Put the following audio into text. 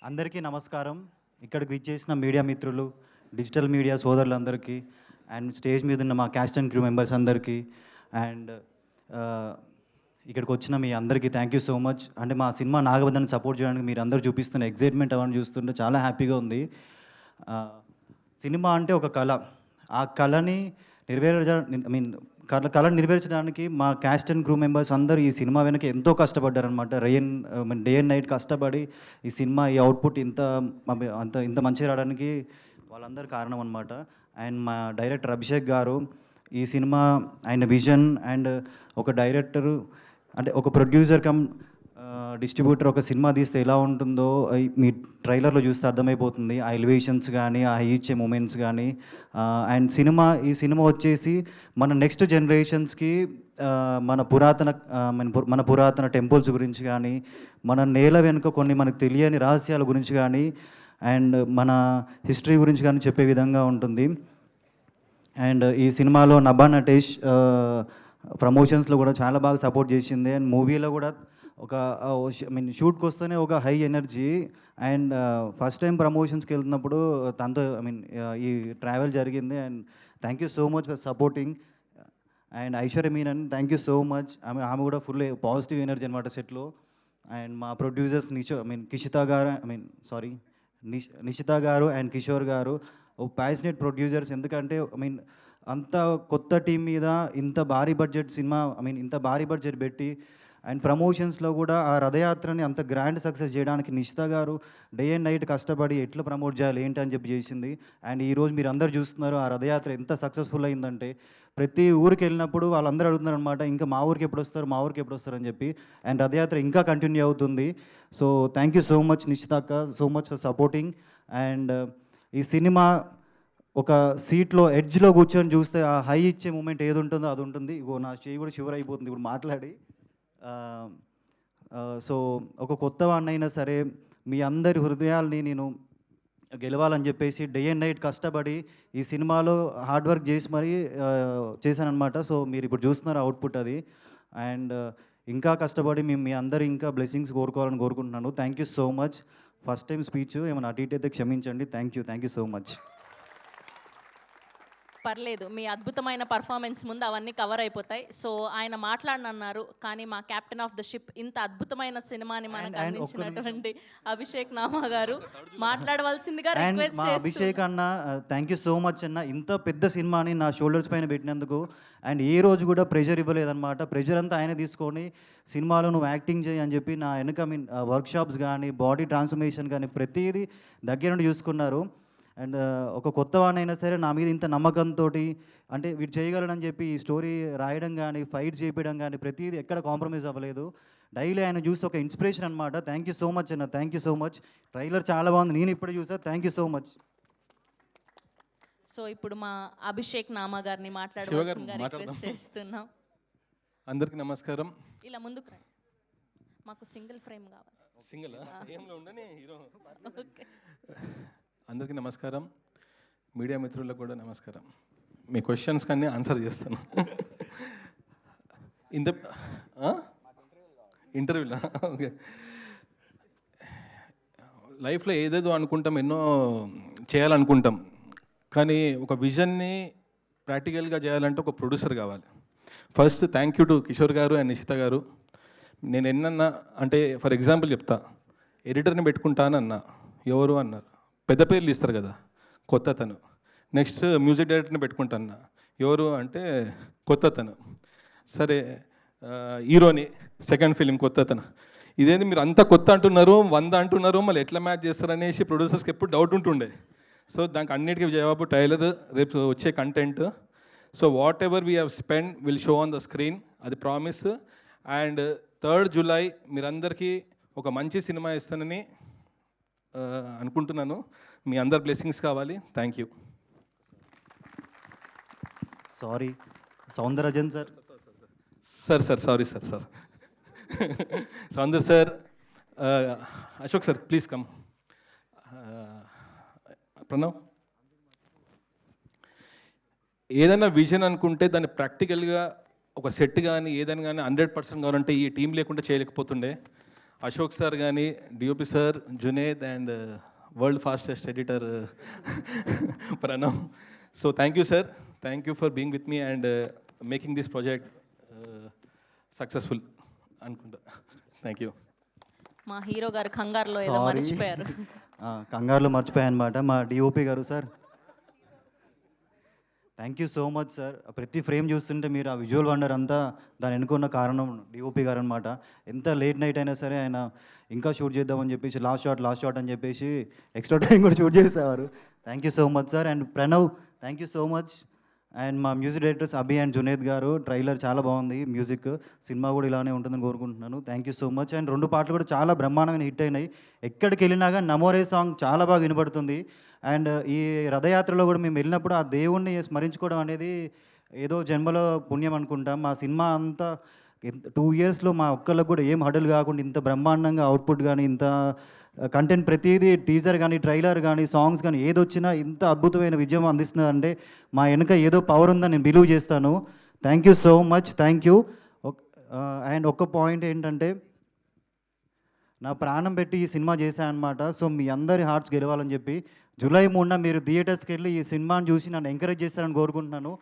అందరికీ నమస్కారం. ఇక్కడికి విచ్చేసిన మీడియా మిత్రులు, డిజిటల్ మీడియా సోదరులందరికీ అండ్ స్టేజ్ మీద ఉన్న మా క్యాస్ట్ అండ్ క్రూ మెంబర్స్ అందరికీ అండ్ ఇక్కడికి వచ్చిన మీ అందరికీ థ్యాంక్ యూ సో మచ్. అంటే మా సినిమా నాగబంధాన్ని సపోర్ట్ చేయడానికి మీరు అందరూ చూపిస్తున్న ఎక్సైట్మెంట్ అవన్నీ చూస్తుంటే చాలా హ్యాపీగా ఉంది. సినిమా అంటే ఒక కళ. ఆ కళని కళను నెరవేర్చడానికి మా క్యాస్ట్ అండ్ క్రూ మెంబర్స్ అందరూ ఈ సినిమా వెనక ఎంతో కష్టపడ్డారనమాట. డే అండ్ నైట్ కష్టపడి ఈ సినిమా ఈ అవుట్పుట్ ఇంత మంచిగా రావడానికి వాళ్ళందరూ కారణం అనమాట. అండ్ మా డైరెక్టర్ అభిషేక్ గారు ఈ సినిమా ఆయన విజన్ అండ్ ఒక డైరెక్టరు అంటే ఒక ప్రొడ్యూసర్ కమ్ డిస్ట్రిబ్యూటర్ ఒక సినిమా తీస్తే ఎలా ఉంటుందో మీ ట్రైలర్లో చూస్తే అర్థమైపోతుంది. ఆ ఎలివేషన్స్ కానీ ఆ ఇచ్చే మూమెంట్స్ కానీ అండ్ ఈ సినిమా వచ్చేసి మన నెక్స్ట్ జనరేషన్స్కి మన పురాతన టెంపుల్స్ గురించి కానీ మన నేల వెనుక కొన్ని మనకు తెలియని రహస్యాల గురించి కానీ అండ్ మన హిస్టరీ గురించి కానీ చెప్పే విధంగా ఉంటుంది. అండ్ ఈ సినిమాలో నభా నటేష్ ప్రమోషన్స్లో కూడా చాలా బాగా సపోర్ట్ చేసింది. అండ్ మూవీలో కూడా ఒక షూట్కి వస్తేనే ఒక high energy. And first time ప్రమోషన్స్కి వెళ్తున్నప్పుడు తనతో ఈ ట్రావెల్ జరిగింది. And thank you so much for supporting. And Aishwarya Menon thank you so much. ఆమె కూడా ఫుల్ పాజిటివ్ ఎనర్జీ అనమాట సెట్లో. అండ్ మా ప్రొడ్యూసర్స్ నిషిత గారు అండ్ కిషోర్ గారు ప్యాషనేట్ ప్రొడ్యూసర్స్. ఎందుకంటే అంత కొత్త టీం మీద ఇంత భారీ బడ్జెట్ సినిమా ఇంత భారీ బడ్జెట్ పెట్టి అండ్ ప్రమోషన్స్లో కూడా ఆ రథయాత్రని అంత గ్రాండ్ సక్సెస్ చేయడానికి నిషిత గారు డే అండ్ నైట్ కష్టపడి ఎట్లా ప్రమోట్ చేయాలి ఏంటి అని చెప్పి చేసింది. అండ్ ఈరోజు మీరు అందరు చూస్తున్నారు ఆ రథయాత్ర ఎంత సక్సెస్ఫుల్ అయిందంటే ప్రతి ఊరికి వెళ్ళినప్పుడు వాళ్ళందరూ అడుగుతున్నారు అనమాట, ఇంకా మా ఊరికి ఎప్పుడు వస్తారు అని చెప్పి. అండ్ రథయాత్ర ఇంకా కంటిన్యూ అవుతుంది. So thank you so much Nishitha అక్క, so much for supporting. And ఈ సినిమా ఒక సీట్లో ఎడ్జ్లో కూర్చొని చూస్తే ఆ హై ఇచ్చే మూమెంట్ ఏది ఉంటుందో అది ఉంటుంది. ఇగో నా చేయి కూడా షివర్ అయిపోతుంది ఇప్పుడు మాట్లాడి. సో ఒక కొత్త వాడినైనా సరే మీ అందరి హృదయాల్ని నేను గెలవాలని చెప్పేసి డే అండ్ నైట్ కష్టపడి ఈ సినిమాలో హార్డ్ వర్క్ చేసి మరీ చేశానమాట. సో మీరు ఇప్పుడు చూస్తున్నారు అవుట్పుట్ అది. అండ్ ఇంకా కష్టపడి మీ అందరు ఇంకా బ్లెస్సింగ్స్ కోరుకోవాలని కోరుకుంటున్నాను. Thank you so much. First time speech ఏమైనా అటు ఇటు అయితే క్షమించండి. Thank you so much. పర్లేదు, మీ అద్భుతమైన పర్ఫార్మెన్స్ ముందు అవన్నీ కవర్ అయిపోతాయి. సో ఆయన మాట్లాడనన్నారు, కానీ మా కెప్టెన్ ఆఫ్ ద షిప్ ఇంత అద్భుతమైన సినిమాని మనకు అందించినటువంటి అభిషేక్ నామా గారు మాట్లాడవలసిందిగా రిక్వెస్ట్ చేస్తున్నాను. అభిషేక్ అన్న థ్యాంక్ యూ సో మచ్ అన్న. ఇంత పెద్ద సినిమాని నా షోల్డర్స్ పైన పెట్టినందుకు. అండ్ ఏ రోజు కూడా ప్రెషర్ ఇవ్వలేదన్నమాట. ప్రెషర్ అంతా ఆయన తీసుకొని సినిమాలో నువ్వు యాక్టింగ్ చేయి అని చెప్పి నా వెనుక వర్క్షాప్స్ కానీ బాడీ ట్రాన్స్ఫర్మేషన్ కానీ ప్రతిదీ దగ్గర నుండి చూసుకున్నారు. అండ్ ఒక కొత్త వాడినైనా సరే నా మీద ఇంత నమ్మకంతో అంటే వీడు చేయగలడని చెప్పి ఈ స్టోరీ రాయడం కానీ ఫైట్ చేయడం కానీ ప్రతిదీ ఎక్కడ కాంప్రమైజ్ అవ్వలేదు. డైలీ ఆయన చూసి ఒక ఇన్స్పిరేషన్ అనమాట. థ్యాంక్ యూ సో మచ్ అన్న, thank you so much. Trailer చాలా బాగుంది, నేను ఇప్పుడే చూసా. Thank you so much. So ఇప్పుడు మా అభిషేక్ నామా గారిని మాట్లాడవలసిందిగా రిక్వెస్ట్ చేస్తున్నాం. అందరికీ నమస్కారం. ఇలా ముందుకు రండి, మాకు సింగిల్ ఫ్రేమ్ కావాలి. సింగిల్ ఏంలో ఉండని హీరో. ఓకే. అందరికీ నమస్కారం. మీడియా మిత్రులకు కూడా నమస్కారం. మీ క్వశ్చన్స్ కానీ ఆన్సర్ చేస్తాను. ఇంటర్వ్యూలా? ఓకే. లైఫ్లో ఏదేదో అనుకుంటాం, ఎన్నో చేయాలనుకుంటాం, కానీ ఒక విజన్ని ప్రాక్టికల్గా చేయాలంటే ఒక ప్రొడ్యూసర్ కావాలి. First thank you to Kishore గారు అండ్ నిషిత గారు. నేను ఎన్నన్నా అంటే ఫర్ ఎగ్జాంపుల్ చెప్తా, ఎడిటర్ని పెట్టుకుంటానన్నా ఎవరు అన్నారు, పెద్ద పేర్లు ఇస్తారు కదా, కొత్త తను. నెక్స్ట్ మ్యూజిక్ డైరెక్టర్ని పెట్టుకుంటాను, ఎవరు అంటే కొత్త తను. సరే హీరోని సెకండ్ ఫిలిం కొత్త తను. ఇదేంటి మీరు అంతా కొత్త అంటున్నారు, 100 అంటున్నారు, మళ్ళీ ఎట్లా మ్యాచ్ చేస్తారనేసి ప్రొడ్యూసర్స్కి ఎప్పుడు డౌట్ ఉంటుండే. సో దానికి అన్నిటికీ జవాబు ట్రైలర్, రేపు వచ్చే content. So what ever we have spend will show on the screen, అది ప్రామిస్. అండ్ 3rd July మీరందరికీ ఒక మంచి సినిమా ఇస్తానని అనుకుంటున్నాను. మీ అందరు బ్లెస్సింగ్స్ కావాలి. Thank you. Sorry Soundararajan sir. Sorry sir. Soundar sir, Ashok sir please come. Pranav, ఏదైనా విజన్ అనుకుంటే దాన్ని ప్రాక్టికల్గా ఒక సెట్ కానీ ఏదైనా కానీ 100% కావాలంటే ఈ టీం లేకుండా చేయలేకపోతుండే. అశోక్ సార్ కానీ DOP sir Juned and world fastest editor Pranav. So thank you sir, thank you for being with me and making this project successful అనుకుంటా. Thank you. మా హీరో గారు కంగారులో ఏదో Sorry. మర్చిపోయారు. కంగారులో మర్చిపోయాను అనమాట. మా డిఓపి గారు sir, thank you so much sir. ప్రతి ఫ్రేమ్ చూస్తుంటే మీరు ఆ విజువల్ వండర్ అంతా దాని వెనుకున్న కారణం డిఓపి గారు అనమాట. ఎంత లేట్ నైట్ అయినా సరే ఆయన ఇంకా షూట్ చేద్దామని చెప్పేసి లాస్ట్ షాట్ అని చెప్పేసి ఎక్స్ట్రా టైం కూడా షూట్ చేసేవారు. Thank you so much sir. And Pranav, thank you so much. And మా music directors Abhi and Juned గారు, ట్రైలర్ చాలా బాగుంది, మ్యూజిక్, సినిమా కూడా ఇలానే ఉంటుందని కోరుకుంటున్నాను. Thank you so much. And 2 పాటలు కూడా చాలా బ్రహ్మాండమైన హిట్ అయినాయి. ఎక్కడికి వెళ్ళినా కానీ నమోరే సాంగ్ చాలా బాగా వినపడుతుంది. అండ్ ఈ రథయాత్రలో కూడా మేము వెళ్ళినప్పుడు ఆ దేవుణ్ణి స్మరించుకోవడం అనేది ఏదో జన్మలో పుణ్యం అనుకుంటాం. మా సినిమా అంతా 2 ఇయర్స్లో మా ఒక్కళ్ళకు కూడా ఏం హడల్ కాకుండా ఇంత బ్రహ్మాండంగా అవుట్పుట్ కానీ, ఇంత కంటెంట్, ప్రతిదీ టీజర్ కానీ, ట్రైలర్ కానీ, సాంగ్స్ కానీ ఏదొచ్చినా ఇంత అద్భుతమైన విజయం అందిస్తుందంటే మా వెనుక ఏదో పవర్ ఉందని నేను బిలీవ్ చేస్తాను. Thank you so much, thank you. And ఒక్క పాయింట్ ఏంటంటే, నా ప్రాణం పెట్టి ఈ సినిమా చేశాను అనమాట. సో మీ అందరి హార్ట్స్ గెలవాలని చెప్పి జూలై 3న మీరు థియేటర్స్కి వెళ్ళి ఈ సినిమాని చూసి నన్ను ఎంకరేజ్ చేస్తారని కోరుకుంటున్నాను.